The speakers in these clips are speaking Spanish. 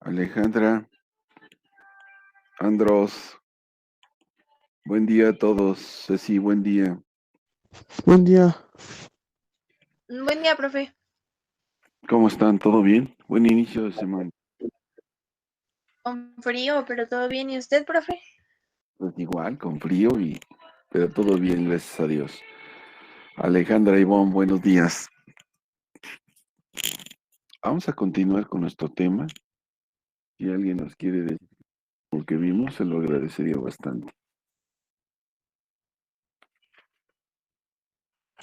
Alejandra, Andros, buen día a todos. Ceci, buen día. Buen día. Buen día, profe. ¿Cómo están? ¿Todo bien? Buen inicio de semana. Con frío, pero todo bien. ¿Y usted, profe? Pues igual, con frío pero todo bien, gracias a Dios. Alejandra, Ivonne, buenos días. Vamos a continuar con nuestro tema. Si alguien nos quiere decir lo que vimos, se lo agradecería bastante.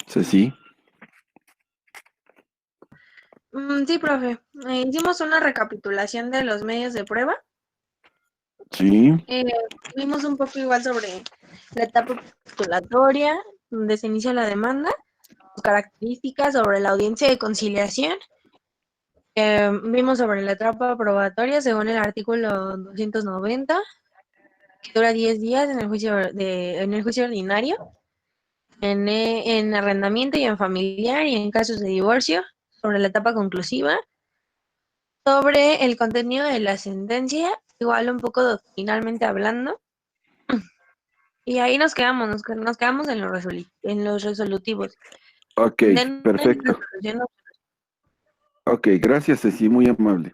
Ceci, Sí, profe. Hicimos una recapitulación de los medios de prueba. sí, Eh, Vimos un poco igual sobre la etapa postulatoria, donde se inicia la demanda, sus características sobre la audiencia de conciliación. Vimos sobre la etapa probatoria según el artículo 290, que dura 10 días en el juicio ordinario, en arrendamiento y en familiar y en casos de divorcio, sobre la etapa conclusiva, sobre el contenido de la sentencia, igual un poco doctrinalmente hablando, y ahí nos quedamos, nos quedamos en en los resolutivos. ok, De no hay perfecto. resolución, Ok, gracias, Ceci, muy amable.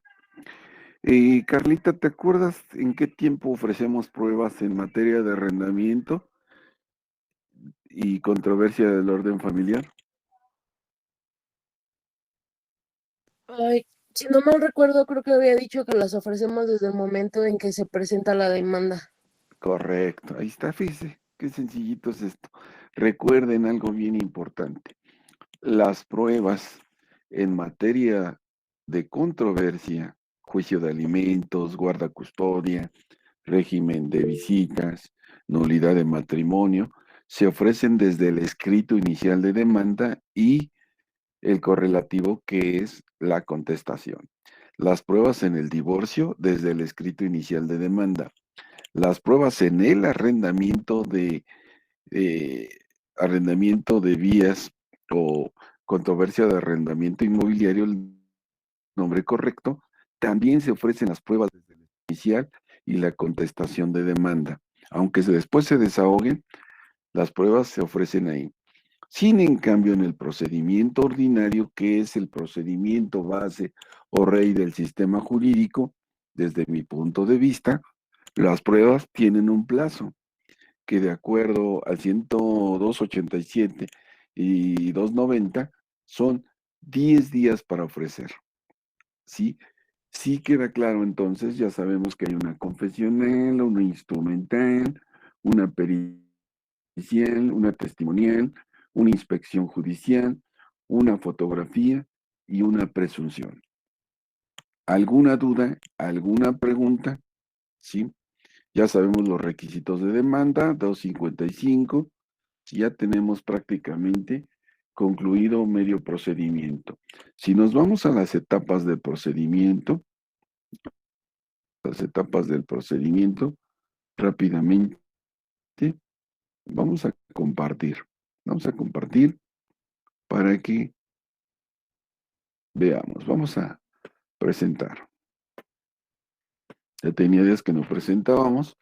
Carlita, ¿te acuerdas en qué tiempo ofrecemos pruebas en materia de arrendamiento y controversia del orden familiar? Ay, si no mal recuerdo, creo que había dicho que las ofrecemos desde el momento en que se presenta la demanda. Correcto, ahí está, fíjese, qué sencillito es esto. Recuerden algo bien importante. Las pruebas en materia de controversia, juicio de alimentos, guarda custodia, régimen de visitas, nulidad de matrimonio, se ofrecen desde el escrito inicial de demanda y el correlativo que es la contestación. Las pruebas en el divorcio desde el escrito inicial de demanda. Las pruebas en el eh, arrendamiento de vías o controversia de arrendamiento inmobiliario, el nombre correcto, también se ofrecen las pruebas desde el inicial y la contestación de demanda. Aunque después se desahoguen, las pruebas se ofrecen ahí. Sin en cambio, en el procedimiento ordinario, que es el procedimiento base o rey del sistema jurídico, desde mi punto de vista, las pruebas tienen un plazo que de acuerdo al 102.87 y 290 son 10 días para ofrecer. ¿Sí? Sí queda claro entonces, ya sabemos que hay una confesional, una instrumental, una pericial, una testimonial, una inspección judicial, una fotografía y una presunción. ¿Alguna duda? ¿Alguna pregunta? ¿Sí? Ya sabemos los requisitos de demanda, 255. Ya tenemos prácticamente concluido medio procedimiento. Si nos vamos a las etapas del procedimiento, rápidamente vamos a compartir. Vamos a compartir para que veamos. Vamos a presentar. Ya tenía días que nos presentábamos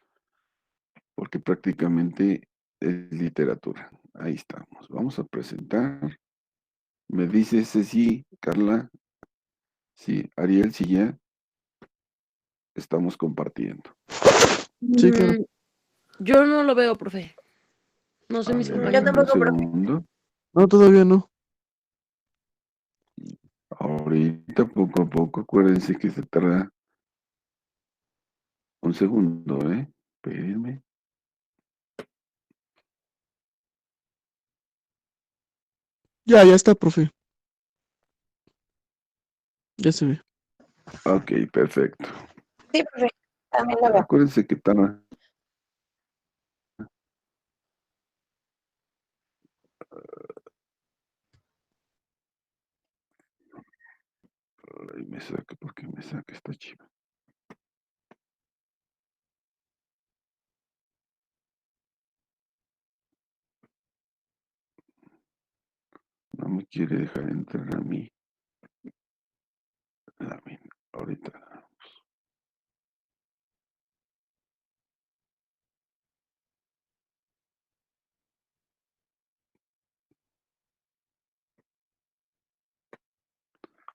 porque prácticamente es literatura. Ahí estamos. Vamos a presentar. Me dice Ceci, Carla, sí, Ariel, sí ya estamos compartiendo. Sí, claro. Yo no lo veo, profe. No sé A mis ver, yo déjame compañeros. un tampoco, profe. segundo. No, todavía no. Ahorita, poco a poco, acuérdense que se tarda un segundo, ¿eh? Espérenme. Ya está, profe. Ya se ve. Ok, perfecto. Sí, profe. También lo veo. Acuérdense que tarda. Ay, me saca, ¿por qué me saca esta chiva? No me quiere dejar entrar a mí. Ahorita.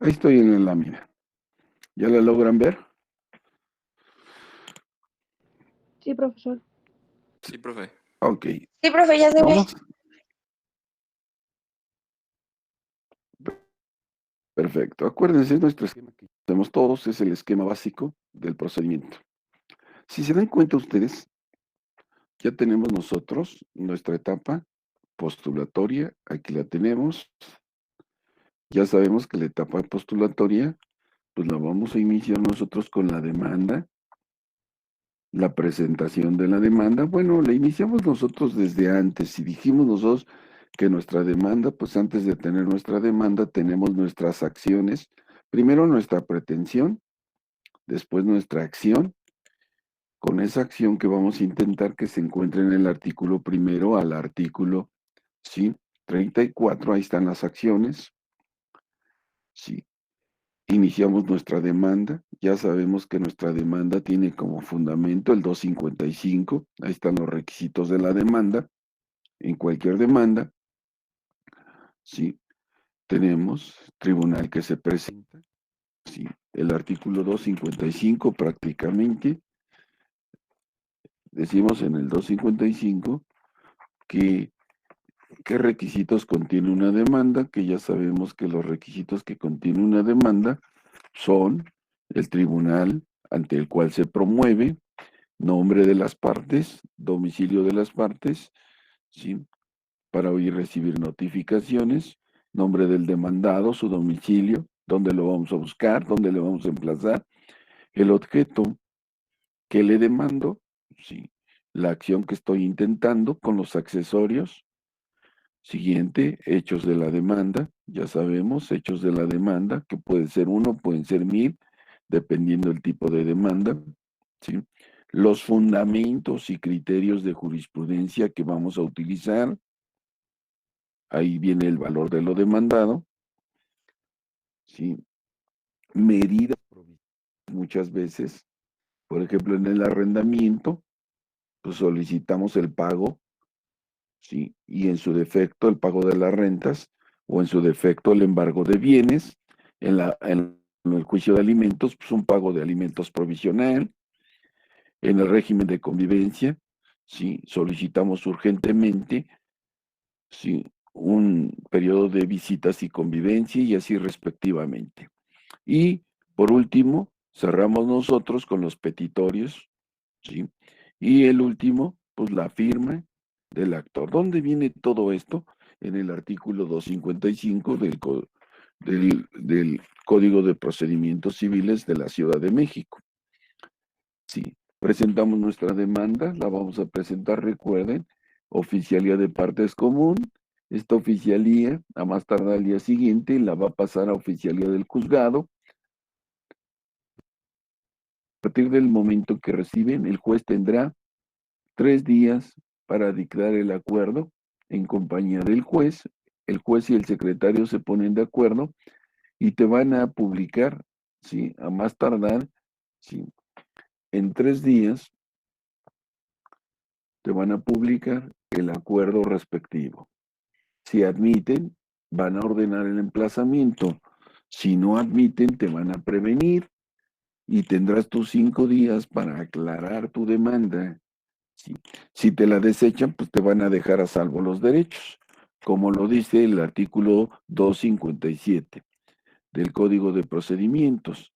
Ahí estoy en la lámina. ¿Ya la logran ver? Sí, profesor. Sí, profe. Ok. Sí, profe, ya se ve. Vamos. Perfecto. Acuérdense, nuestro esquema que tenemos todos es el esquema básico del procedimiento. Si se dan cuenta ustedes, ya tenemos nosotros nuestra etapa postulatoria. Aquí la tenemos. Ya sabemos que la etapa postulatoria, pues la vamos a iniciar nosotros con la demanda, la presentación de la demanda. Bueno, la iniciamos nosotros desde antes. Si dijimos nosotros que nuestra demanda, pues antes de tener nuestra demanda, tenemos nuestras acciones. Primero nuestra pretensión, después nuestra acción. Con esa acción que vamos a intentar que se encuentre en el artículo primero al artículo, ¿sí? 34, ahí están las acciones, ¿sí? Iniciamos nuestra demanda, ya sabemos que nuestra demanda tiene como fundamento el 255, ahí están los requisitos de la demanda, en cualquier demanda, ¿sí? Tenemos tribunal que se presenta, ¿sí? El artículo 255 prácticamente, decimos en el 255 que ¿qué requisitos contiene una demanda? Que ya sabemos que los requisitos que contiene una demanda son el tribunal ante el cual se promueve, nombre de las partes, domicilio de las partes, ¿sí? Para oír recibir notificaciones, nombre del demandado, su domicilio, dónde lo vamos a buscar, dónde le vamos a emplazar, el objeto que le demando, ¿sí? La acción que estoy intentando con los accesorios. Siguiente, hechos de la demanda. Ya sabemos, hechos de la demanda, que pueden ser uno, pueden ser 1000, dependiendo del tipo de demanda. ¿Sí? Los fundamentos y criterios de jurisprudencia que vamos a utilizar. Ahí viene el valor de lo demandado. ¿Sí? Medidas muchas veces. Por ejemplo, en el arrendamiento, pues solicitamos el pago, ¿sí? Y en su defecto el pago de las rentas, o en su defecto el embargo de bienes, en el juicio de alimentos, pues un pago de alimentos provisional, en el régimen de convivencia, ¿sí? Solicitamos urgentemente, ¿sí? Un periodo de visitas y convivencia y así respectivamente. Y por último, cerramos nosotros con los petitorios, ¿sí? Y el último, pues la firma del actor. ¿Dónde viene todo esto? En el artículo 255 del Código de Procedimientos Civiles de la Ciudad de México. Sí, presentamos nuestra demanda, la vamos a presentar, recuerden, oficialía de partes común. Esta oficialía, a más tardar al día siguiente, la va a pasar a oficialía del juzgado. A partir del momento que reciben, el juez tendrá 3 días para dictar el acuerdo en compañía del juez. El juez y el secretario se ponen de acuerdo y te van a publicar, ¿sí? A más tardar, ¿sí? En 3 días te van a publicar el acuerdo respectivo. Si admiten, van a ordenar el emplazamiento. Si no admiten, te van a prevenir y tendrás tus 5 días para aclarar tu demanda. ¿Sí? Si te la desechan, pues te van a dejar a salvo los derechos, como lo dice el artículo 257 del Código de Procedimientos.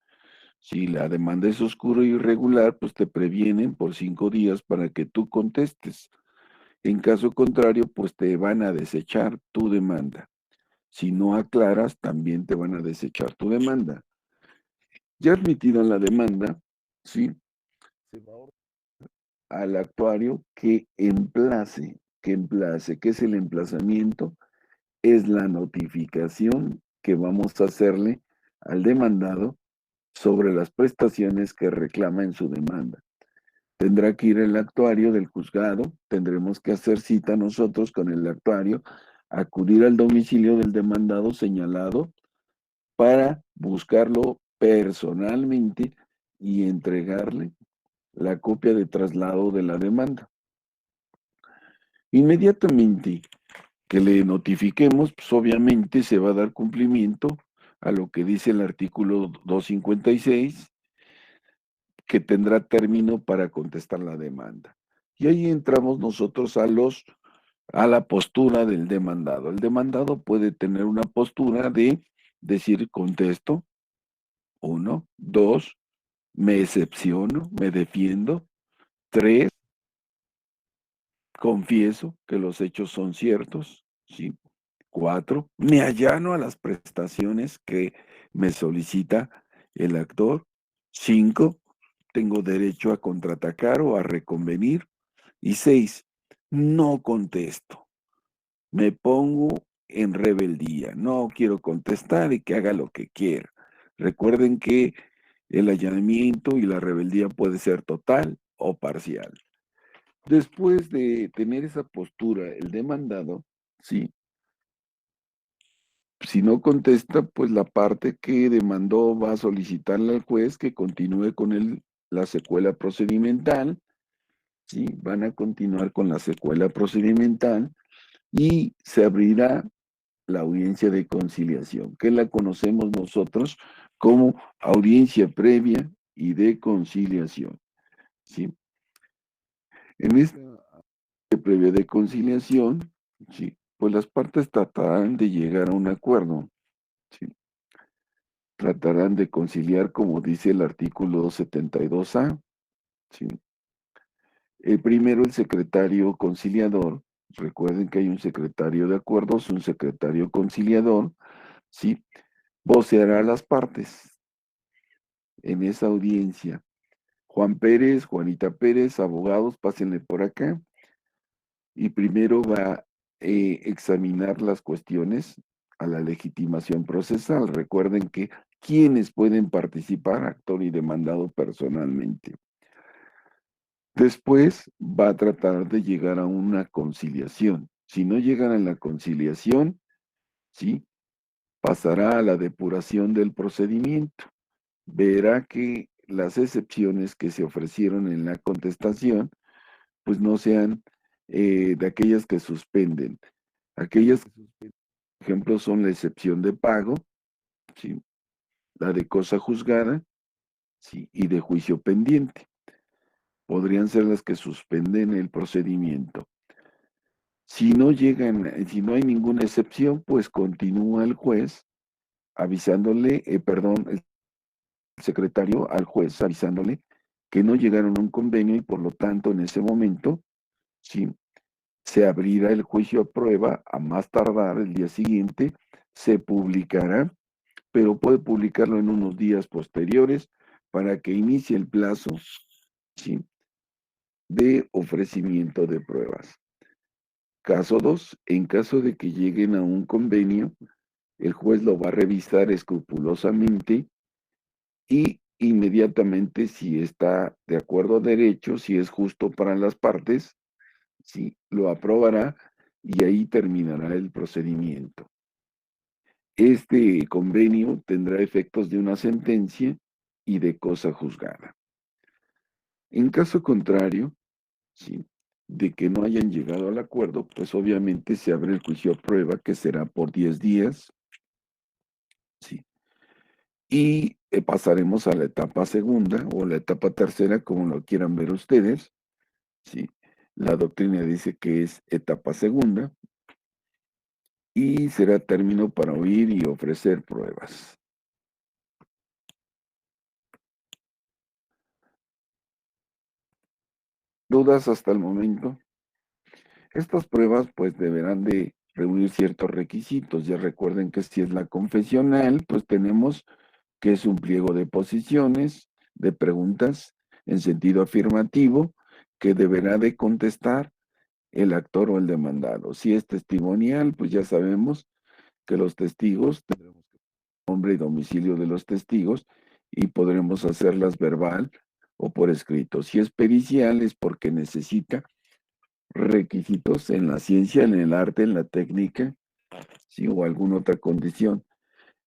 Si la demanda es oscura e irregular, pues te previenen por 5 días para que tú contestes. En caso contrario, pues te van a desechar tu demanda. Si no aclaras, también te van a desechar tu demanda. Ya admitida la demanda, ¿sí? Se va a ordenar al actuario que emplace. ¿Qué es el emplazamiento? Es la notificación que vamos a hacerle al demandado sobre las prestaciones que reclama en su demanda. Tendrá que ir el actuario del juzgado, tendremos que hacer cita nosotros con el actuario, acudir al domicilio del demandado señalado para buscarlo personalmente y entregarle la copia de traslado de la demanda. Inmediatamente que le notifiquemos, pues obviamente se va a dar cumplimiento a lo que dice el artículo 256, que tendrá término para contestar la demanda. Y ahí entramos nosotros a la postura del demandado. El demandado puede tener una postura de decir contesto, 1, 2, me excepciono, me defiendo, 3, confieso que los hechos son ciertos, ¿sí? 4, me allano a las prestaciones que me solicita el actor. 5, tengo derecho a contraatacar o a reconvenir. Y 6, no contesto. Me pongo en rebeldía. No quiero contestar y que haga lo que quiera. Recuerden que el allanamiento y la rebeldía puede ser total o parcial. Después de tener esa postura, el demandado, sí, si no contesta, pues la parte que demandó va a solicitarle al juez que continúe con la secuela procedimental, ¿sí? Van a continuar con la secuela procedimental y se abrirá la audiencia de conciliación, que la conocemos nosotros como audiencia previa y de conciliación, ¿sí? En esta previa de conciliación, ¿sí? Pues las partes tratarán de llegar a un acuerdo, ¿sí? Tratarán de conciliar, como dice el artículo 72A, ¿sí? Primero el secretario conciliador, recuerden que hay un secretario de acuerdos, un secretario conciliador, ¿sí? Voceará a las partes en esa audiencia. Juan Pérez, Juanita Pérez, abogados, pásenle por acá. Y primero va a examinar las cuestiones a la legitimación procesal. Recuerden que quienes pueden participar, actor y demandado personalmente. Después va a tratar de llegar a una conciliación. Si no llegan a la conciliación, ¿sí? Pasará a la depuración del procedimiento. Verá que las excepciones que se ofrecieron en la contestación, pues no sean de aquellas que suspenden. Aquellas que suspenden, por ejemplo, son la excepción de pago, ¿sí? La de cosa juzgada, ¿sí? Y de juicio pendiente. Podrían ser las que suspenden el procedimiento. Si no si no hay ninguna excepción, pues continúa el juez avisándole, el secretario al juez avisándole que no llegaron a un convenio y por lo tanto en ese momento, sí, se abrirá el juicio a prueba a más tardar el día siguiente, se publicará, pero puede publicarlo en unos días posteriores para que inicie el plazo, ¿sí? De ofrecimiento de pruebas. Caso 2, en caso de que lleguen a un convenio, el juez lo va a revisar escrupulosamente y inmediatamente, si está de acuerdo a derecho, si es justo para las partes, sí, lo aprobará y ahí terminará el procedimiento. Este convenio tendrá efectos de una sentencia y de cosa juzgada. En caso contrario, ¿sí? De que no hayan llegado al acuerdo, pues obviamente se abre el juicio a prueba, que será por 10 días, ¿sí? Y pasaremos a la etapa segunda o la etapa tercera, como lo quieran ver ustedes, ¿sí? La doctrina dice que es etapa segunda y será término para oír y ofrecer pruebas. ¿Dudas hasta el momento? Estas pruebas pues deberán de reunir ciertos requisitos. Ya recuerden que si es la confesional, pues tenemos que es un pliego de posiciones, de preguntas en sentido afirmativo, que deberá de contestar el actor o el demandado. Si es testimonial, pues ya sabemos que los testigos, tendremos nombre y domicilio de los testigos y podremos hacerlas verbal o por escrito. Si es pericial es porque necesita requisitos en la ciencia, en el arte, en la técnica, ¿sí? O alguna otra condición.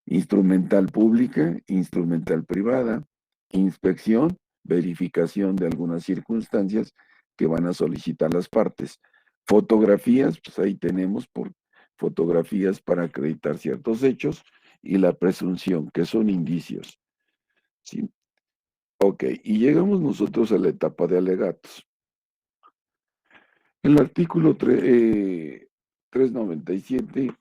Instrumental pública, instrumental privada, inspección, verificación de algunas circunstancias que van a solicitar las partes. Fotografías, pues ahí tenemos por fotografías para acreditar ciertos hechos y la presunción, que son indicios. ¿Sí? Ok, y llegamos nosotros a la etapa de alegatos. El artículo 397,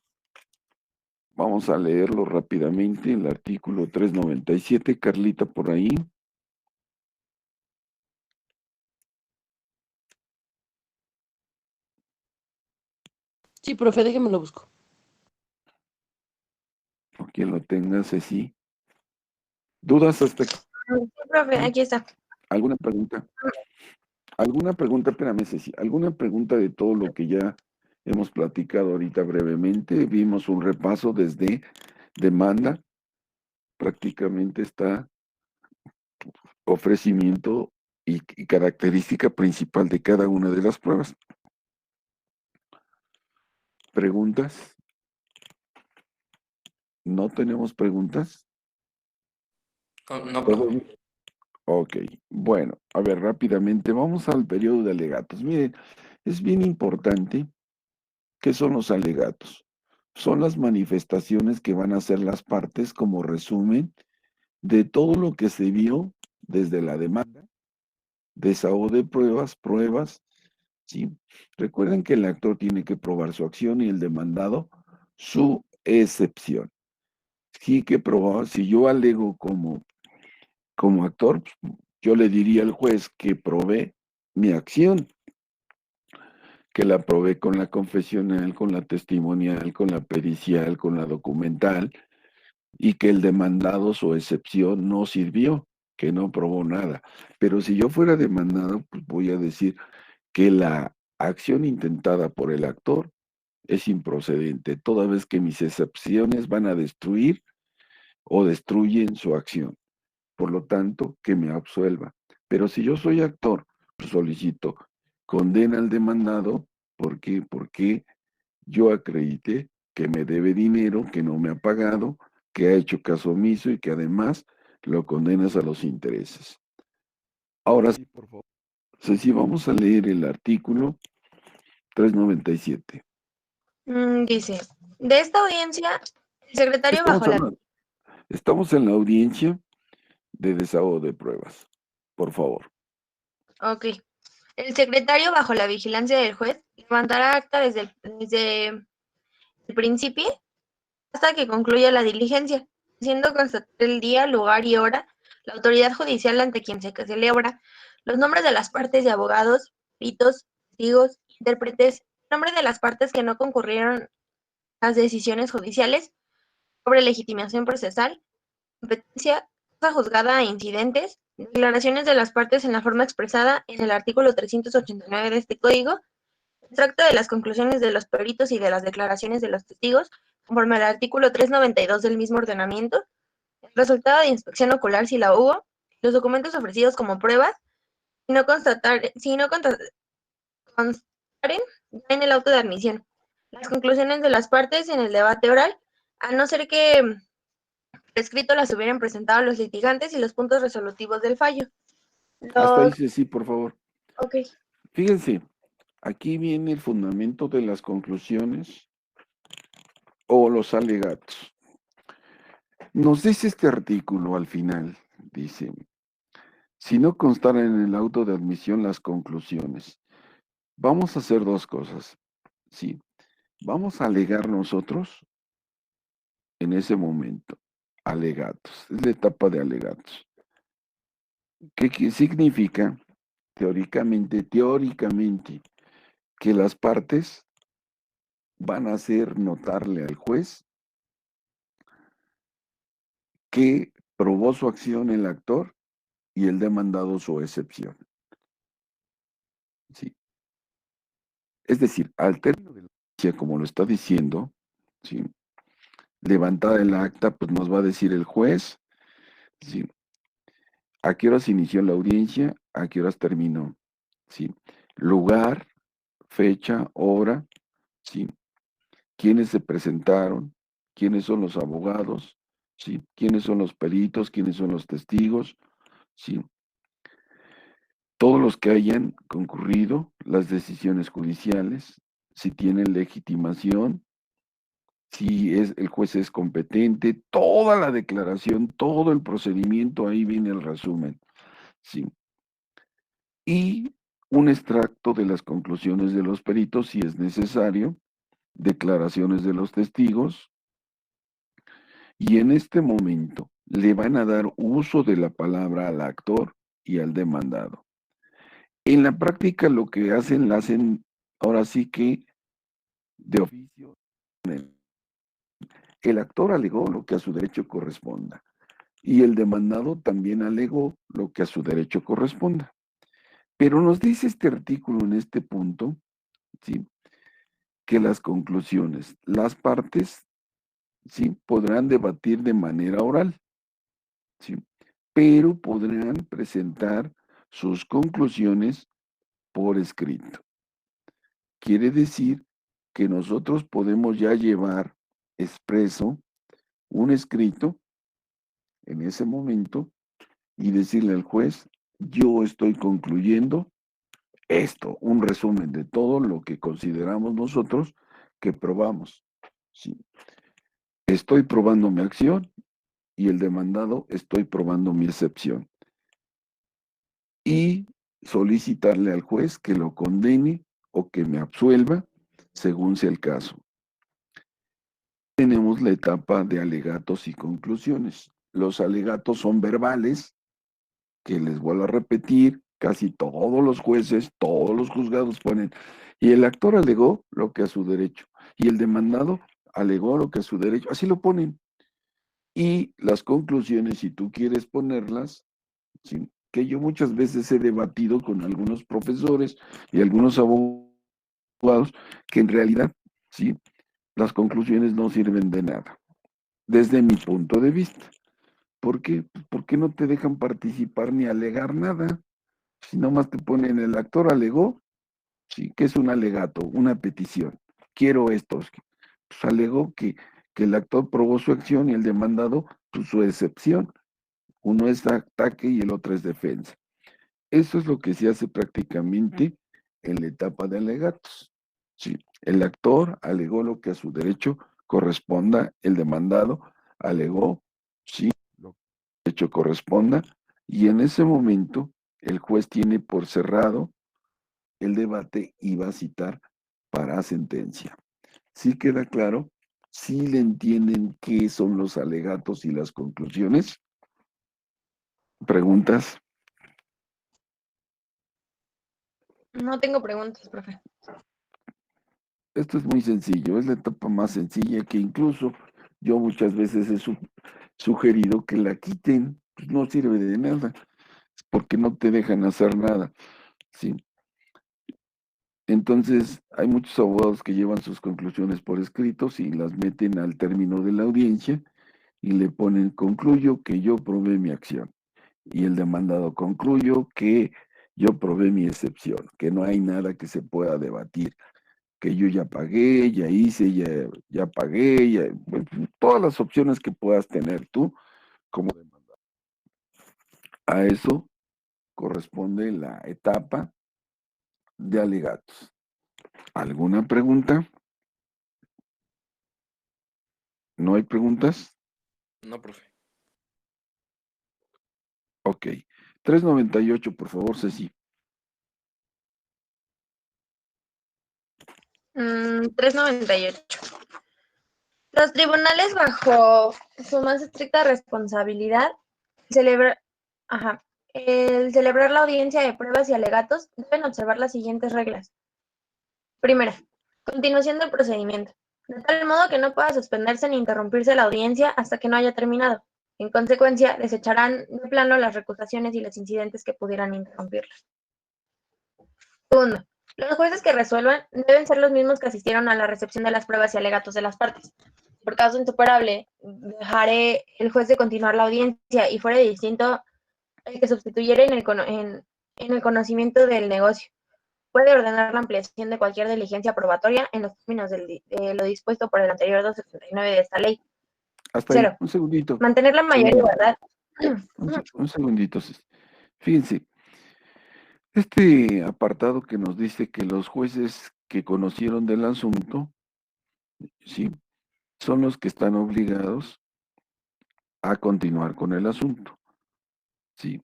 vamos a leerlo rápidamente, el artículo 397, Carlita, por ahí. Sí, profe, déjeme lo busco. O quien lo tenga, Ceci. ¿Dudas hasta aquí? Sí, profe, aquí está. ¿Alguna pregunta? ¿Alguna pregunta? Espérame, Ceci. ¿Alguna pregunta de todo lo que ya hemos platicado ahorita brevemente? Vimos un repaso desde demanda, prácticamente está ofrecimiento y característica principal de cada una de las pruebas. ¿Preguntas? ¿No tenemos preguntas? No, ¿Todo profe. bien? Ok, bueno, a ver, rápidamente, vamos al periodo de alegatos. Miren, es bien importante. ¿Qué son los alegatos? Son las manifestaciones que van a hacer las partes como resumen de todo lo que se vio desde la demanda, desahogo de pruebas, ¿sí? Recuerden que el actor tiene que probar su acción y el demandado su excepción. Sí que probar, si yo alego como actor, pues, yo le diría al juez que probé mi acción, que la probé con la confesional, con la testimonial, con la pericial, con la documental, y que el demandado, su excepción, no sirvió, que no probó nada. Pero si yo fuera demandado, pues voy a decir que la acción intentada por el actor es improcedente, toda vez que mis excepciones van a destruir o destruyen su acción. Por lo tanto, que me absuelva. Pero si yo soy actor, pues solicito condena al demandado. ¿Por qué? Porque yo acredité que me debe dinero, que no me ha pagado, que ha hecho caso omiso y que además lo condenas a los intereses. Ahora sí, por favor. Sí, vamos a leer el artículo 397. Dice, de esta audiencia, el secretario bajo la... Estamos en la audiencia de desahogo de pruebas. Por favor. Ok. El secretario bajo la vigilancia del juez levantará acta desde el principio hasta que concluya la diligencia, siendo constatar el día, lugar y hora, la autoridad judicial ante quien se celebra, los nombres de las partes de abogados, peritos, testigos, intérpretes, nombre de las partes que no concurrieron a las decisiones judiciales sobre legitimación procesal, competencia, cosa juzgada e incidentes, declaraciones de las partes en la forma expresada en el artículo 389 de este código, extracto de las conclusiones de los peritos y de las declaraciones de los testigos, conforme al artículo 392 del mismo ordenamiento, el resultado de inspección ocular si la hubo, los documentos ofrecidos como pruebas, si no constaren ya en el auto de admisión, las conclusiones de las partes en el debate oral, a no ser que escrito las hubieran presentado los litigantes y los puntos resolutivos del fallo. Hasta ahí Los... sí, por favor. Ok. Fíjense, aquí viene el fundamento de las conclusiones o los alegatos. Nos dice este artículo al final, dice, si no constaran en el auto de admisión las conclusiones, vamos a hacer dos cosas, ¿sí? Vamos a alegar nosotros en ese momento, alegatos, es la etapa de alegatos. ¿Qué significa? Teóricamente, que las partes van a hacer notarle al juez que probó su acción el actor y el demandado su excepción. ¿Sí? Es decir, al término de la audiencia, como lo está diciendo, ¿sí? Levantada el acta, pues nos va a decir el juez, ¿sí? A qué horas inició la audiencia, a qué horas terminó, ¿sí? Lugar, fecha, hora, ¿sí? Quiénes se presentaron, quiénes son los abogados, ¿sí? Quiénes son los peritos, quiénes son los testigos, ¿sí? Todos los que hayan concurrido, las decisiones judiciales, si tienen legitimación, si el juez es competente, toda la declaración, todo el procedimiento, ahí viene el resumen, ¿sí? Y un extracto de las conclusiones de los peritos, si es necesario, declaraciones de los testigos, y en este momento le van a dar uso de la palabra al actor y al demandado. En la práctica lo que hacen, la hacen ahora sí que de oficio. El actor alegó lo que a su derecho corresponda y el demandado también alegó lo que a su derecho corresponda. Pero nos dice este artículo en este punto, ¿sí?, que las conclusiones, las partes, ¿sí?, podrán debatir de manera oral, ¿sí?, pero podrán presentar sus conclusiones por escrito. Quiere decir que nosotros podemos ya llevar expreso un escrito en ese momento y decirle al juez, yo estoy concluyendo esto, un resumen de todo lo que consideramos nosotros que probamos. Sí. Estoy probando mi acción y el demandado estoy probando mi excepción. Y solicitarle al juez que lo condene o que me absuelva según sea el caso. Tenemos la etapa de alegatos y conclusiones. Los alegatos son verbales, que les vuelvo a repetir, casi todos los jueces, todos los juzgados ponen, y el actor alegó lo que a su derecho, y el demandado alegó lo que a su derecho, así lo ponen. Y las conclusiones, si tú quieres ponerlas, ¿sí?, que yo muchas veces he debatido con algunos profesores y algunos abogados, que en realidad, ¿sí?, las conclusiones no sirven de nada, desde mi punto de vista. ¿Por qué? Pues porque no te dejan participar ni alegar nada. Si nomás te ponen el actor alegó, sí, que es un alegato, una petición. Quiero esto. Pues alegó que el actor probó su acción y el demandado, pues, su excepción. Uno es ataque y el otro es defensa. Eso es lo que se hace prácticamente en la etapa de alegatos. Sí, el actor alegó lo que a su derecho corresponda, el demandado alegó, sí, lo que a su derecho corresponda, y en ese momento el juez tiene por cerrado el debate y va a citar para sentencia. ¿Sí queda claro? ¿Sí le entienden qué son los alegatos y las conclusiones? ¿Preguntas? No tengo preguntas, profe. Esto es muy sencillo, es la etapa más sencilla que incluso yo muchas veces he sugerido que la quiten, pues no sirve de nada, porque no te dejan hacer nada, ¿sí? Entonces, hay muchos abogados que llevan sus conclusiones por escritos y las meten al término de la audiencia y le ponen, concluyo que yo probé mi acción. Y el demandado, concluyo que yo probé mi excepción, que no hay nada que se pueda debatir, que yo ya pagué, ya hice, ya pagué, bueno, todas las opciones que puedas tener tú como demandado. A eso corresponde la etapa de alegatos. ¿Alguna pregunta? ¿No hay preguntas? No, profe. Ok. 398, por favor, Ceci. 398. Los tribunales, bajo su más estricta responsabilidad, el celebrar la audiencia de pruebas y alegatos, deben observar las siguientes reglas. Primera, continuación del procedimiento, de tal modo que no pueda suspenderse ni interrumpirse la audiencia hasta que no haya terminado. En consecuencia, desecharán de plano las recusaciones y los incidentes que pudieran interrumpirla. Segundo, los jueces que resuelvan deben ser los mismos que asistieron a la recepción de las pruebas y alegatos de las partes. Por caso insuperable, dejaré el juez de continuar la audiencia y fuera distinto el que sustituyera en el conocimiento del negocio. Puede ordenar la ampliación de cualquier diligencia probatoria en los términos de lo dispuesto por el anterior 279 de esta ley. Hasta ahí, Cero, un segundito. mantener la mayor igualdad. Un segundito, Ceci. Fíjense, este apartado que nos dice que los jueces que conocieron del asunto, ¿sí?, son los que están obligados a continuar con el asunto, ¿sí?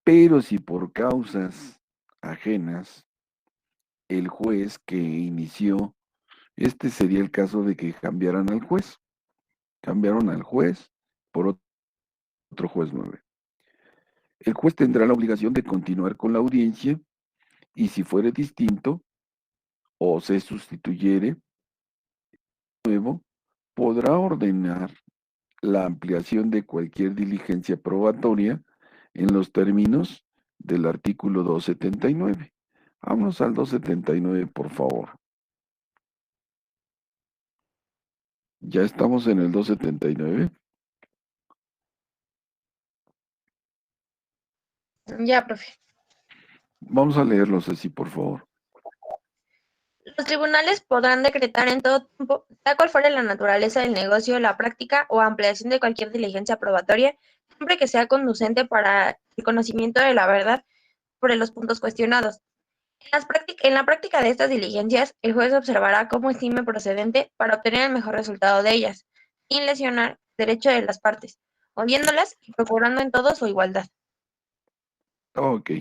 Pero si por causas ajenas, el juez que inició, este sería el caso de que cambiaron al juez por otro juez 9. El juez tendrá la obligación de continuar con la audiencia y si fuere distinto o se sustituyere nuevo, podrá ordenar la ampliación de cualquier diligencia probatoria en los términos del artículo 279. Vamos al 279, por favor. Ya estamos en el 279. Ya, profe. Vamos a leerlos así, por favor. Los tribunales podrán decretar en todo tiempo, sea cual fuere la naturaleza del negocio, la práctica o ampliación de cualquier diligencia probatoria, siempre que sea conducente para el conocimiento de la verdad sobre los puntos cuestionados. En la práctica de estas diligencias, el juez observará cómo estime procedente para obtener el mejor resultado de ellas, sin lesionar el derecho de las partes, oyéndolas y procurando en todo su igualdad. Ok.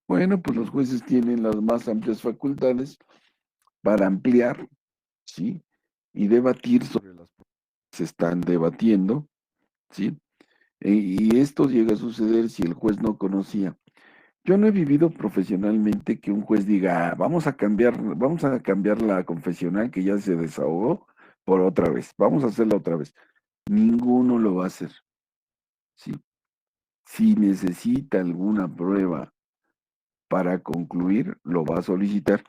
Bueno, pues los jueces tienen las más amplias facultades para ampliar, ¿sí? Y debatir sobre las que se están debatiendo, ¿sí? Y esto llega a suceder si el juez no conocía. Yo no he vivido profesionalmente que un juez diga, vamos a cambiar la confesional que ya se desahogó por otra vez, vamos a hacerla otra vez. Ninguno lo va a hacer, ¿sí? Si necesita alguna prueba para concluir, lo va a solicitar,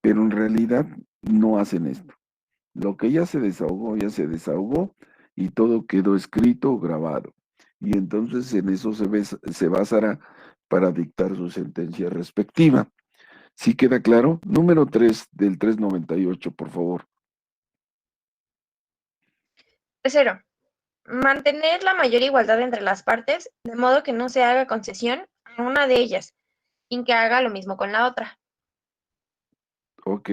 pero en realidad no hacen esto. Lo que ya se desahogó y todo quedó escrito o grabado. Y entonces en eso se basará para dictar su sentencia respectiva. ¿Sí queda claro? Número 3 del 398, por favor. Tercero, mantener la mayor igualdad entre las partes, de modo que no se haga concesión a una de ellas, sin que haga lo mismo con la otra. Ok.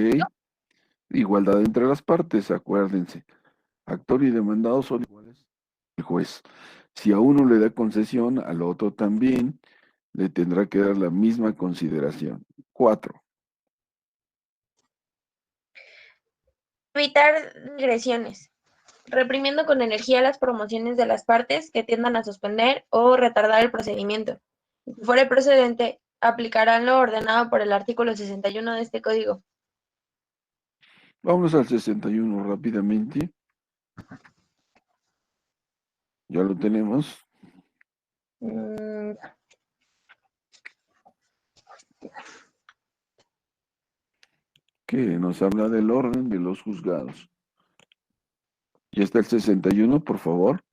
Igualdad entre las partes, acuérdense. Actor y demandado son iguales. El juez. Si a uno le da concesión, al otro también le tendrá que dar la misma consideración. 4. Evitar digresiones, reprimiendo con energía las promociones de las partes que tiendan a suspender o retardar el procedimiento. Si fuere procedente, aplicarán lo ordenado por el artículo 61 de este código. Vamos al 61 rápidamente. Ya lo tenemos. Mm, Que nos habla del orden de los juzgados. Ya está el 61, por favor.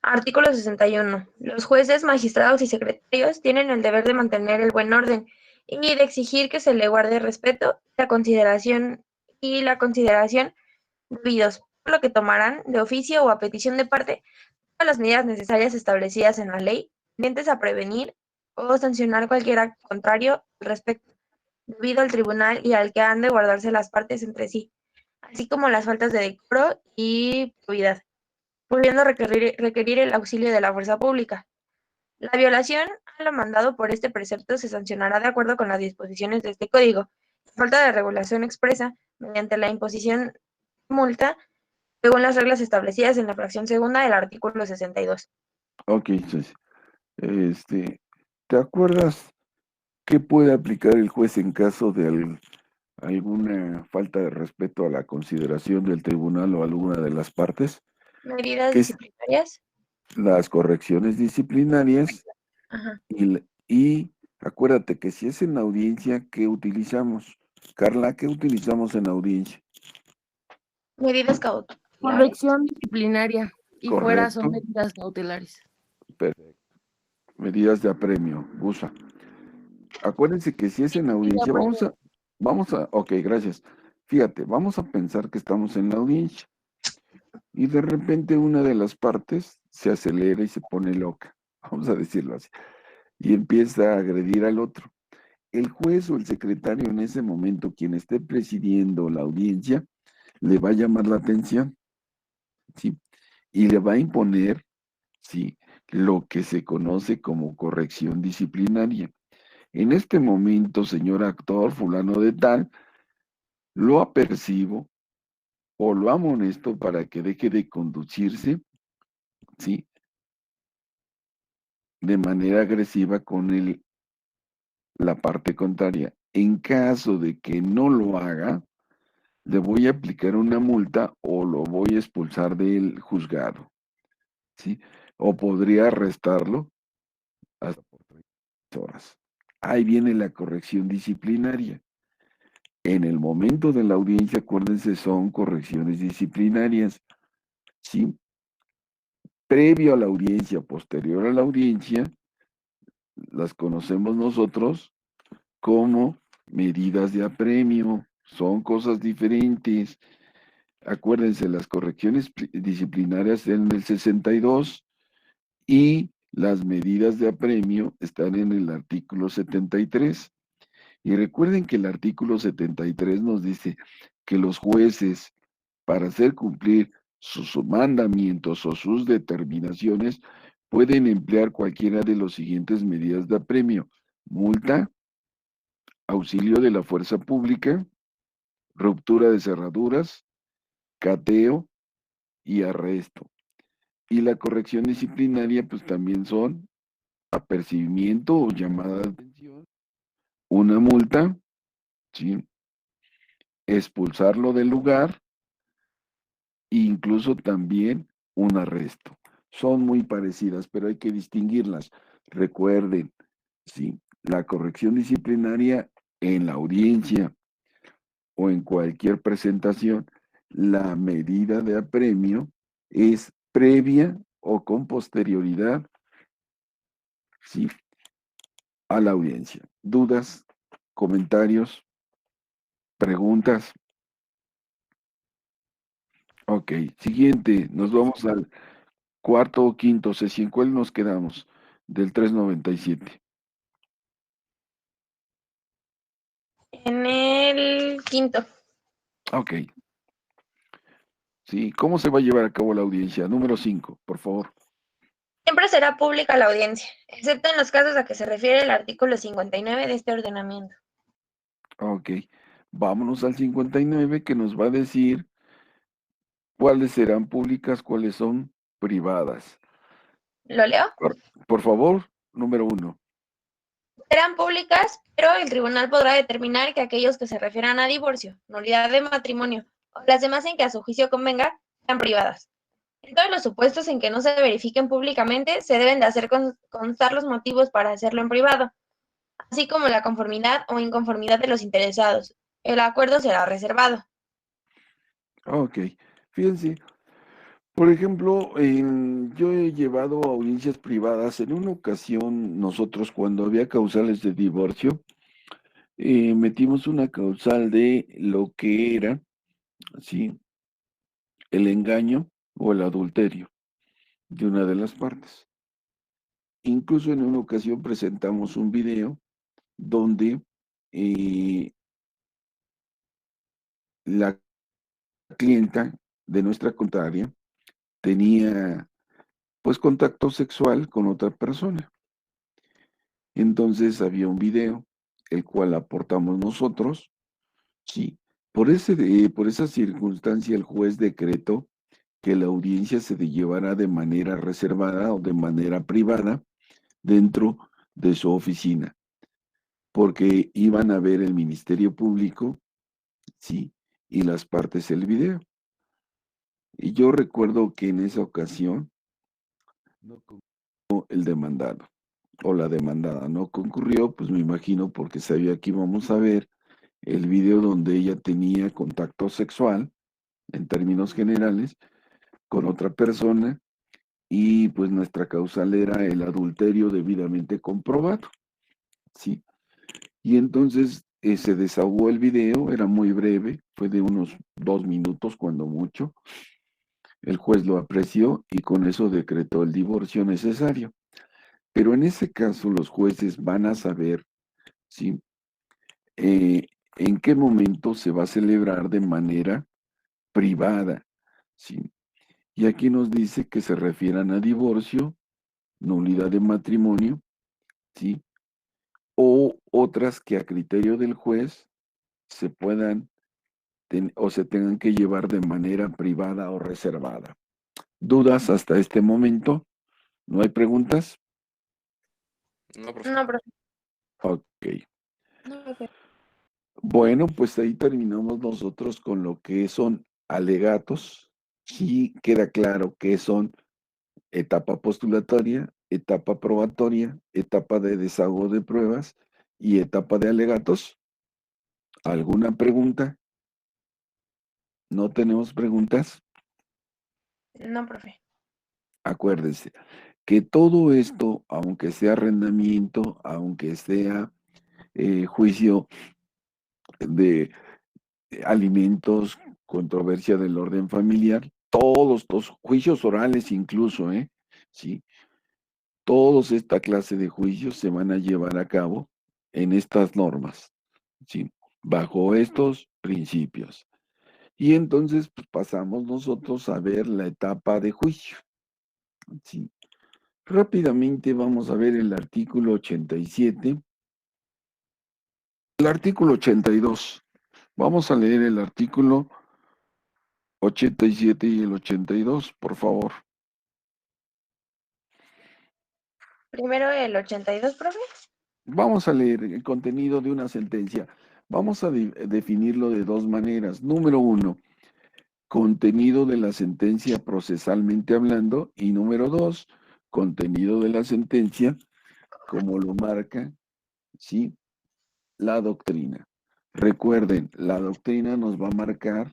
Artículo 61. Los jueces, magistrados y secretarios tienen el deber de mantener el buen orden y de exigir que se le guarde respeto y la consideración debidos, por lo que tomarán, de oficio o a petición de parte, todas las medidas necesarias establecidas en la ley, tendentes a prevenir o sancionar cualquier acto contrario al respecto, debido al tribunal y al que han de guardarse las partes entre sí, así como las faltas de decoro y probidad, pudiendo requerir el auxilio de la fuerza pública. La violación a lo mandado por este precepto se sancionará de acuerdo con las disposiciones de este código. Falta de regulación expresa, mediante la imposición de multa, según las reglas establecidas en la fracción segunda del artículo 62. Ok, ¿te acuerdas qué puede aplicar el juez en caso de alguna falta de respeto a la consideración del tribunal o alguna de las partes? Medidas Que es disciplinarias. las correcciones disciplinarias Ajá. y acuérdate que si es en la audiencia, ¿qué utilizamos? Carla, ¿qué utilizamos en la audiencia? Medidas cautelares. Corrección disciplinaria y fuera son Correcto. medidas cautelares. Perfecto. Medidas de apremio, usa. Acuérdense que si es en la audiencia, ok, gracias. Fíjate, vamos a pensar que estamos en la audiencia y de repente una de las partes se acelera y se pone loca, vamos a decirlo así, y empieza a agredir al otro. El juez o el secretario en ese momento, quien esté presidiendo la audiencia, le va a llamar la atención. ¿sí? Y le va a imponer, ¿sí?, lo que se conoce como corrección disciplinaria. En este momento, señor actor fulano de tal, lo apercibo o lo amonesto para que deje de conducirse, ¿sí?, de manera agresiva con la parte contraria. En caso de que no lo haga, le voy a aplicar una multa o lo voy a expulsar del juzgado, ¿sí? O podría arrestarlo hasta por 30 horas. Ahí viene la corrección disciplinaria. En el momento de la audiencia, acuérdense, son correcciones disciplinarias, ¿sí? Previo a la audiencia, posterior a la audiencia, las conocemos nosotros como medidas de apremio, son cosas diferentes. Acuérdense, las correcciones disciplinarias en el 62 y las medidas de apremio están en el artículo 73. Y recuerden que el artículo 73 nos dice que los jueces, para hacer cumplir sus mandamientos o sus determinaciones, pueden emplear cualquiera de las siguientes medidas de apremio: multa, auxilio de la fuerza pública, ruptura de cerraduras, cateo y arresto. Y la corrección disciplinaria, pues también son apercibimiento o llamada de atención, una multa, ¿sí?, expulsarlo del lugar e incluso también un arresto. Son muy parecidas, pero hay que distinguirlas. Recuerden, ¿sí?, la corrección disciplinaria en la audiencia o en cualquier presentación, la medida de apremio es previa o con posterioridad, ¿sí?, a la audiencia. ¿Dudas, comentarios, preguntas? Ok, siguiente, nos vamos al cuarto o quinto sesión. ¿Cuál nos quedamos? Del 397. En el quinto. Ok. Sí, ¿cómo se va a llevar a cabo la audiencia? Número 5, por favor. Siempre será pública la audiencia, excepto en los casos a que se refiere el artículo 59 de este ordenamiento. Ok, vámonos al 59, que nos va a decir cuáles serán públicas, cuáles son privadas. ¿Lo leo? Por favor, número 1. Serán públicas, pero el tribunal podrá determinar que aquellos que se refieran a divorcio, nulidad de matrimonio o las demás en que a su juicio convenga, sean privadas. En todos los supuestos en que no se verifiquen públicamente, se deben de hacer constar los motivos para hacerlo en privado, así como la conformidad o inconformidad de los interesados. El acuerdo será reservado. Ok, fíjense, por ejemplo, yo he llevado audiencias privadas. En una ocasión, nosotros cuando había causales de divorcio, metimos una causal de lo que era, ¿sí?, el engaño o el adulterio de una de las partes. Incluso en una ocasión presentamos un video donde la clienta de nuestra contraria tenía pues contacto sexual con otra persona. Entonces había un video, el cual aportamos nosotros, sí. Por esa circunstancia el juez decretó que la audiencia se llevará de manera reservada o de manera privada dentro de su oficina, porque iban a ver el Ministerio Público, sí, y las partes del video. Y yo recuerdo que en esa ocasión no concurrió el demandado o la demandada, no concurrió, pues me imagino porque sabía que íbamos a ver el video donde ella tenía contacto sexual, en términos generales, con otra persona, y pues nuestra causal era el adulterio debidamente comprobado, ¿sí? Y entonces se desahogó el video, era muy breve, fue de unos 2 minutos cuando mucho. El juez lo apreció y con eso decretó el divorcio necesario. Pero en ese caso los jueces van a saber, ¿sí?, en qué momento se va a celebrar de manera privada, ¿sí? Y aquí nos dice que se refieran a divorcio, nulidad de matrimonio, ¿sí? O otras que a criterio del juez se puedan o se tengan que llevar de manera privada o reservada. ¿Dudas hasta este momento? ¿No hay preguntas? No, profe. No, profe. Ok. No, profe. Bueno, pues ahí terminamos nosotros con lo que son alegatos. Sí queda claro que son etapa postulatoria, etapa probatoria, etapa de desahogo de pruebas y etapa de alegatos. ¿Alguna pregunta? ¿No tenemos preguntas? No, profe. Acuérdense que todo esto, aunque sea arrendamiento, aunque sea juicio de alimentos, controversia del orden familiar, todos los juicios orales incluso, ¿sí? Todos esta clase de juicios se van a llevar a cabo en estas normas, ¿sí? Bajo estos principios. Y entonces pues, pasamos nosotros a ver la etapa de juicio, ¿sí? Rápidamente vamos a ver el artículo 87. El artículo 82. Vamos a leer el artículo 87 y el 82, por favor. Primero el 82, profe. Vamos a leer el contenido de una sentencia. Vamos a definirlo de dos maneras. Número uno, contenido de la sentencia procesalmente hablando. Y número dos, contenido de la sentencia como lo marca, ¿sí? La doctrina. Recuerden, la doctrina nos va a marcar,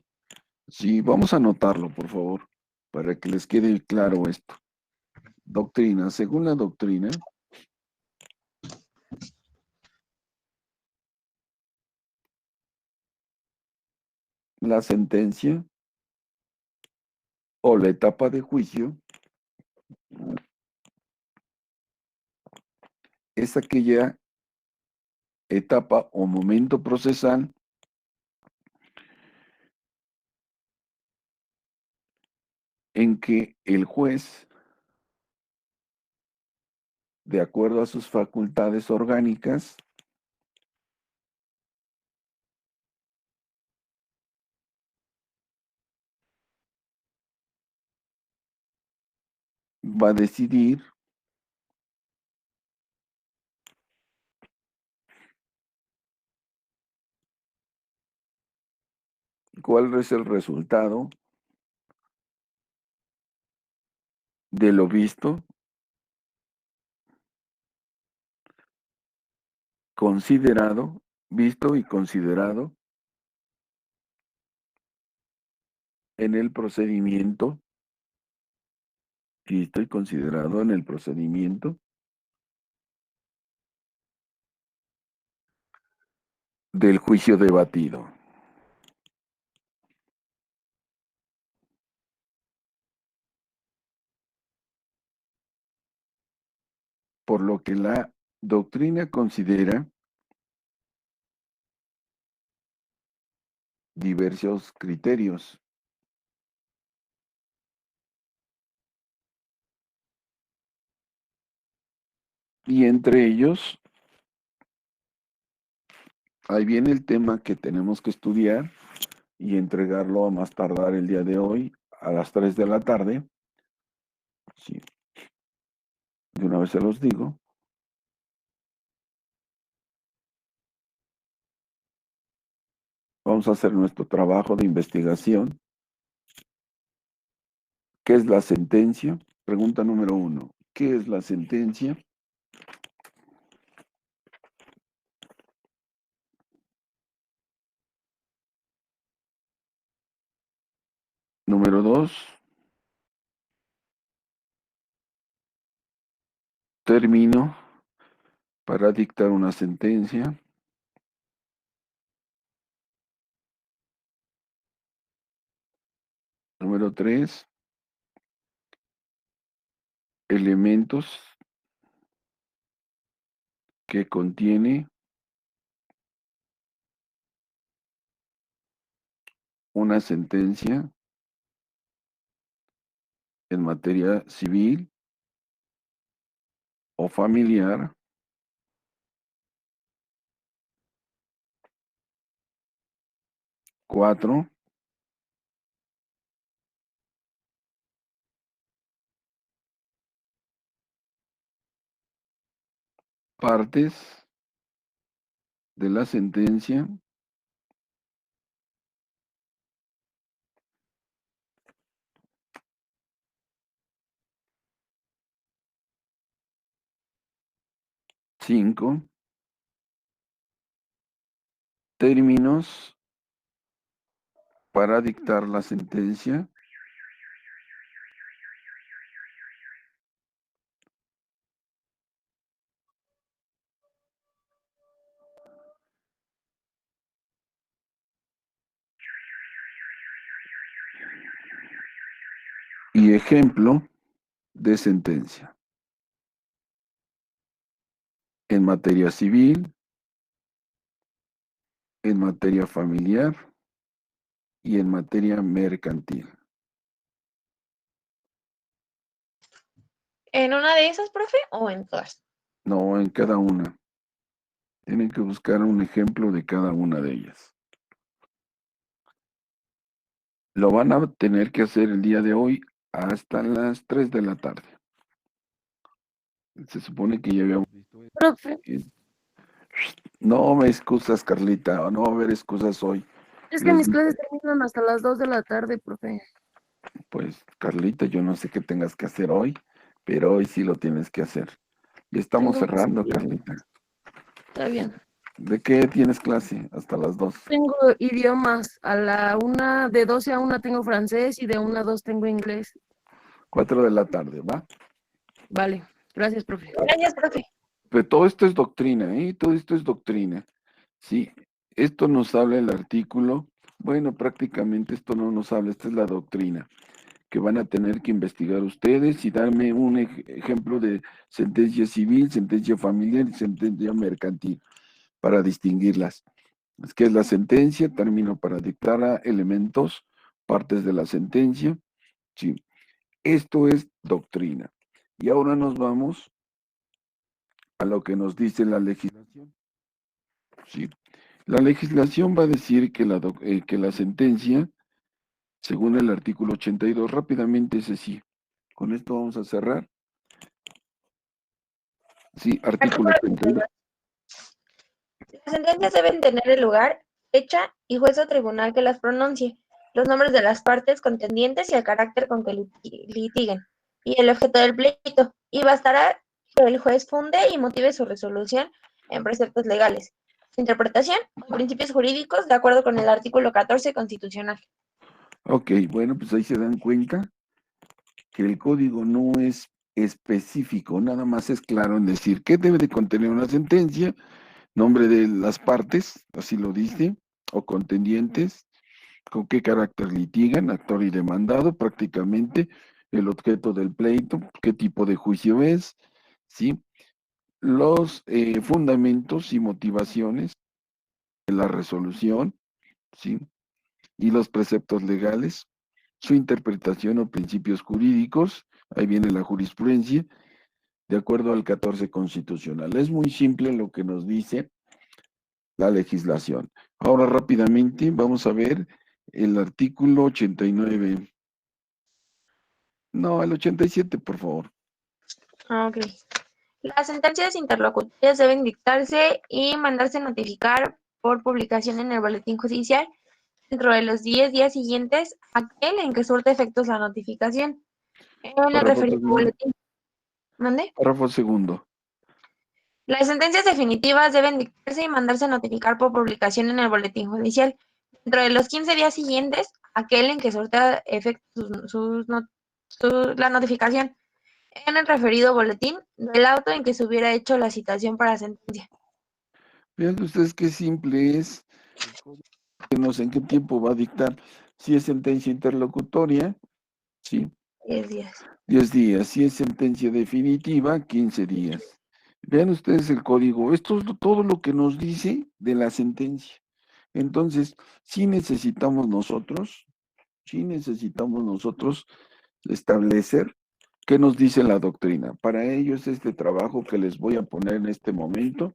¿sí? Vamos a anotarlo, por favor, para que les quede claro esto. Doctrina. Según la doctrina, la sentencia o la etapa de juicio es aquella etapa o momento procesal en que el juez, de acuerdo a sus facultades orgánicas, va a decidir cuál es el resultado de lo visto, considerado, visto y considerado en el procedimiento, visto y considerado en el procedimiento del juicio debatido. Por lo que la doctrina considera diversos criterios. Y entre ellos, ahí viene el tema que tenemos que estudiar y entregarlo a más tardar el día de hoy a las 3 de la tarde. Sí, de una vez se los digo. Vamos a hacer nuestro trabajo de investigación. ¿Qué es la sentencia? Pregunta número 1. ¿Qué es la sentencia? Número 2. Término para dictar una sentencia. Número 3. Elementos que contiene una sentencia en materia civil o familiar, cuatro, partes de la sentencia, cinco, términos para dictar la sentencia, y ejemplo de sentencia en materia civil, en materia familiar y en materia mercantil. ¿En una de esas, profe, o en todas? No, en cada una. Tienen que buscar un ejemplo de cada una de ellas. Lo van a tener que hacer el día de hoy hasta las 3 de la tarde. Se supone que ya habíamos visto esto. Profe, No me excusas, Carlita, no va a haber excusas hoy. es que Les mis dije, clases terminan hasta las 2 de la tarde, profe. pues, Carlita, yo no sé qué tengas que hacer hoy, pero hoy sí lo tienes que hacer. Y estamos Tengo que cerrando, estudiar. Carlita. Está bien. ¿De qué tienes clase? Hasta las 2. Tengo idiomas. A la 1, de 12 a 1 tengo francés y de 1 a 2 tengo inglés. 4 de la tarde, ¿va? Vale. Gracias, profe. Gracias, profe. Pero todo esto es doctrina, ¿eh? Todo esto es doctrina. Sí, esto nos habla el artículo. Bueno, prácticamente esto no nos habla, esta es la doctrina que van a tener que investigar ustedes y darme un ejemplo de sentencia civil, sentencia familiar y sentencia mercantil para distinguirlas. Es que es la sentencia, término para dictar a elementos, partes de la sentencia. Sí, esto es doctrina. Y ahora nos vamos a lo que nos dice la legislación. Sí. La legislación va a decir que la sentencia, según el artículo 82, rápidamente ese sí. Con esto vamos a cerrar. Sí, artículo Artículo 82. 32. Las sentencias deben tener el lugar, fecha y juez o tribunal que las pronuncie, los nombres de las partes contendientes y el carácter con que litiguen, y el objeto del pleito, y bastará que el juez funde y motive su resolución en preceptos legales, su interpretación o principios jurídicos de acuerdo con el artículo 14 constitucional. Ok, bueno, pues ahí se dan cuenta que el código no es específico, nada más es claro en decir qué debe de contener una sentencia, nombre de las partes, así lo dice, o contendientes, con qué carácter litigan, actor y demandado, prácticamente el objeto del pleito, qué tipo de juicio es, ¿sí? Los fundamentos y motivaciones de la resolución, ¿sí? Y los preceptos legales, su interpretación o principios jurídicos, ahí viene la jurisprudencia, de acuerdo al 14 constitucional. Es muy simple lo que nos dice la legislación. Ahora rápidamente vamos a ver el artículo 89. No, el 87, por favor. Ok. Las sentencias interlocutorias deben dictarse y mandarse notificar por publicación en el Boletín Judicial dentro de los 10 días siguientes a aquel en que surte efectos la notificación. En el Párrafo referido segundo. boletín. ¿Mande? Párrafo segundo. Las sentencias definitivas deben dictarse y mandarse notificar por publicación en el Boletín Judicial dentro de los 15 días siguientes a aquel en que surta efectos la notificación. En el referido boletín del auto en que se hubiera hecho la citación para sentencia. Vean ustedes qué simple es. No sé en qué tiempo va a dictar. Si es sentencia interlocutoria, sí, 10 días. 10 días. Si es sentencia definitiva, 15 días. Vean ustedes el código. Esto es todo lo que nos dice de la sentencia. Entonces, sí necesitamos nosotros establecer qué nos dice la doctrina. Para ello es este trabajo que les voy a poner en este momento,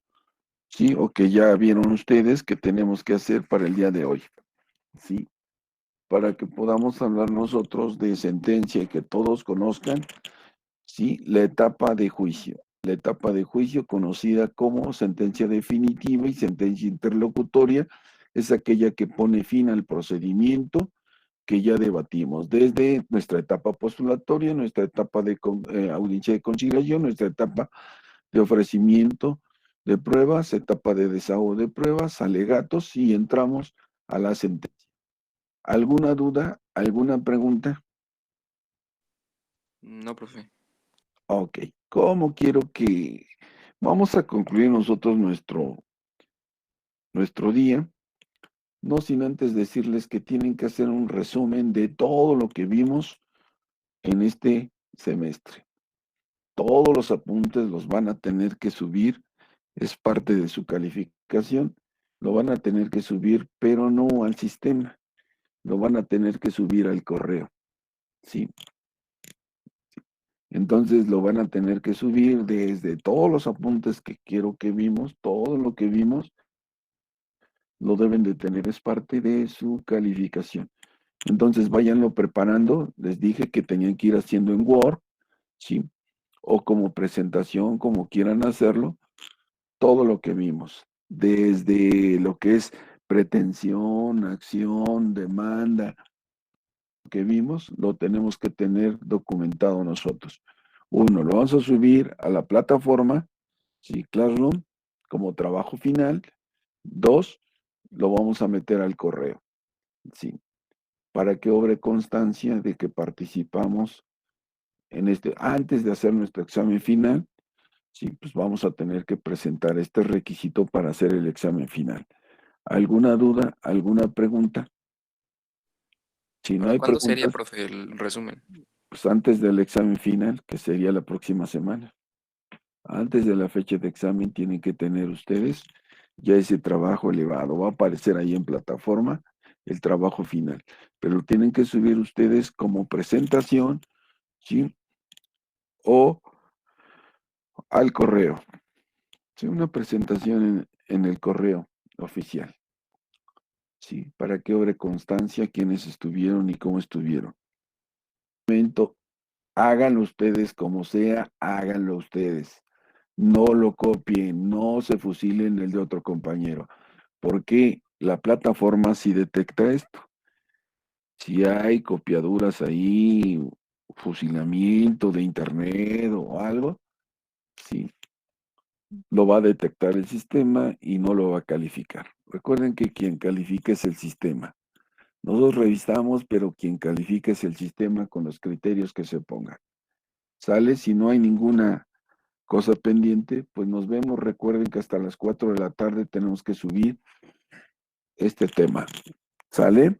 ¿sí? O que ya vieron ustedes que tenemos que hacer para el día de hoy, ¿sí? Para que podamos hablar nosotros de sentencia y que todos conozcan, ¿sí? La etapa de juicio. La etapa de juicio conocida como sentencia definitiva y sentencia interlocutoria es aquella que pone fin al procedimiento que ya debatimos, desde nuestra etapa postulatoria, nuestra etapa de audiencia de conciliación, nuestra etapa de ofrecimiento de pruebas, etapa de desahogo de pruebas, alegatos y entramos a la sentencia. ¿Alguna duda? ¿Alguna pregunta? No, profe. Ok. ¿Cómo quiero que vamos a concluir nosotros nuestro día? No sin antes decirles que tienen que hacer un resumen de todo lo que vimos en este semestre. Todos los apuntes los van a tener que subir, es parte de su calificación, lo van a tener que subir, pero no al sistema, lo van a tener que subir al correo, ¿sí? Entonces lo van a tener que subir desde todos los apuntes que quiero que vimos, todo lo que vimos, lo deben de tener, es parte de su calificación. Entonces váyanlo preparando, les dije que tenían que ir haciendo en Word, ¿sí? O como presentación, como quieran hacerlo, todo lo que vimos, desde lo que es pretensión, acción, demanda, lo que vimos, lo tenemos que tener documentado nosotros. Uno, lo vamos a subir a la plataforma, ¿sí? Classroom, como trabajo final. Dos, lo vamos a meter al correo, ¿sí? Para que obre constancia de que participamos en antes de hacer nuestro examen final, sí, pues vamos a tener que presentar este requisito para hacer el examen final. ¿Alguna duda? ¿Alguna pregunta? Si no ¿Para hay cuándo sería, preguntas, profe, el resumen? pues antes del examen final, que sería la próxima semana. Antes de la fecha de examen tienen que tener ustedes ya ese trabajo elevado. Va a aparecer ahí en plataforma el trabajo final, pero tienen que subir ustedes como presentación, ¿sí? O al correo. Sí, una presentación en el correo oficial. Sí, para que obre constancia quiénes estuvieron y cómo estuvieron. Háganlo ustedes como sea, háganlo ustedes. No lo copien, no se fusilen el de otro compañero, porque la plataforma sí detecta esto. Si hay copiaduras ahí, fusilamiento de internet o algo, sí, lo va a detectar el sistema y no lo va a calificar. Recuerden que quien califica es el sistema. Nosotros revisamos, pero quien califica es el sistema con los criterios que se pongan. ¿Sale? Si no hay ninguna cosa pendiente, pues nos vemos. Recuerden que hasta las 4 de la tarde tenemos que subir este tema. ¿Sale?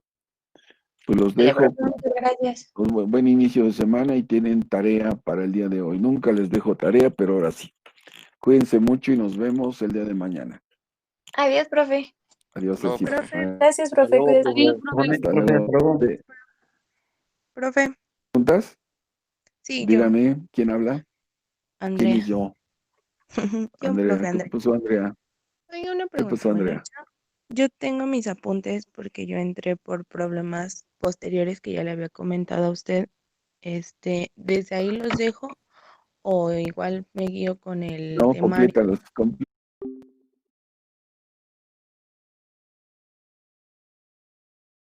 Pues los Vale, dejo profe, muchas gracias. con un buen inicio de semana y tienen tarea para el día de hoy. Nunca les dejo tarea, pero ahora sí. Cuídense mucho y nos vemos el día de mañana. Adiós, profe. Adiós, No, así. profe. Gracias, Hasta profe. luego, Cuídese. profe. Hasta Profe, hasta luego. luego. Profe, ¿Preguntas? sí, yo, Dígame, ¿quién habla? ¿Quién Andrea. es yo? Yo, Andrea. profe ¿Qué Andrea. pasó, Andrea? Oiga, una ¿Qué pregunta. pasó, Bueno, Andrea? yo tengo mis apuntes porque yo entré por problemas posteriores que ya le había comentado a usted. ¿Desde ahí los dejo o igual me guío con el No, temario? complétalos.